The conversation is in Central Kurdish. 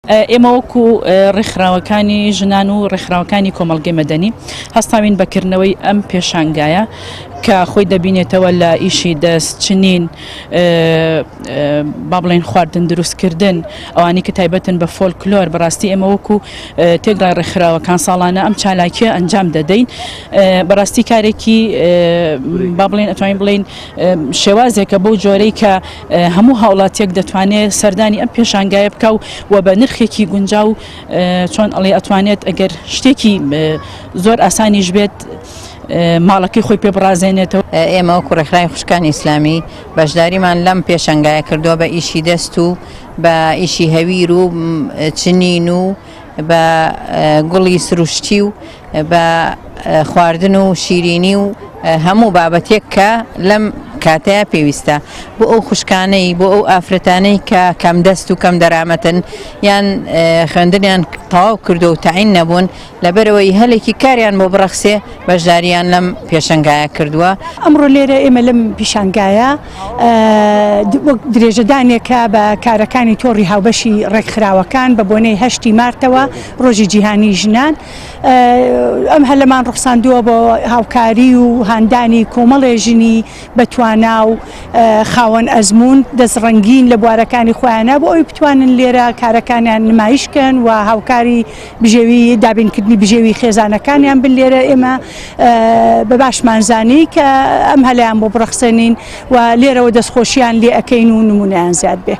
ئێمە وەکو ڕێکخراوەکانی ژنان و ڕێکخراوەکانی کۆمەڵگەی مەدەنی هەستاوین بەکردنەوەی ئەم پێشانگایە کە خۆی دەبینێتەوە لە ئیشی دەستچنین با بڵێن خواردن دروستکردن ئەوانی کە تایبەتن بە فۆلکلۆر بەڕاستی ئێمە وەکو تێگرای ڕێکخراوەکان ساڵانە ئەم چالاکیە ئەنجام دەدەین بەڕاستی کارێکی با بڵێن ئەتوانین بڵێن شێوازێکە بەو جۆرەی کە هەموو هاوڵاتیەک دەتوانێت سەردانی ئەم پێشانگایە بکە و بە نرخێکی گونجاو چۆن ئەڵێ ئەتوانێت ئەگەر شتێکی زۆر ئاسانیش بێت ماڵەکەی خۆی پێ بڕازێنێتەوە. ئێمە وەکو ڕێکخراوی خوشکانی ئیسلامی بەشداریمان لەم پێشەنگایە کردووە بە ئیشی دەست و بە ئیشی هەویر و چنین و بە گوڵی سروشتی و بە خواردن و شیرینی و هەموو بابەتێک کە لەم کاتەیە پێویستە بۆ ئەو خوشکانەی بۆ ئەو ئافرەتانەی کە کەم دەست و کەم دەرامەتن یان خوێندنیان تەواو کردو و تەعین نەبوون لەبەرەوەی هەلێکی کاریان بۆ بڕەخسێ بەشداریان لەم پێشەنگایە کردووە. ئەمڕۆ لێرە ئێمە لەم پیشانگایە درێژەدانێکە بە کارەکانی تۆڕی هاوبەشی ڕێکخراوەکان بە بۆنەی 8 مارتەوە ڕۆژی جیهانی ژنان ئەم هەلەمان ڕوخساندووە بۆ هاوکاری و هاندانی کۆمەڵێ ژنی بەتوانا و خاوەن ئەزمون دەستڕەنگین لە بوارەکانی خۆیانە بۆ ئەوی بتوانن لێرە کارەکانیان نمایشکەن و هاوکاری بژێوی دابینکردنی بژێوی خێزانەکانیان بن لێرە ئێمە بە باشمانزانی کە ئەم هەلەیان بۆ بڕەخسێنین و لێرەوە دەستخۆشییان لێ ئەەکەین و نمونەیان زیاد بێ.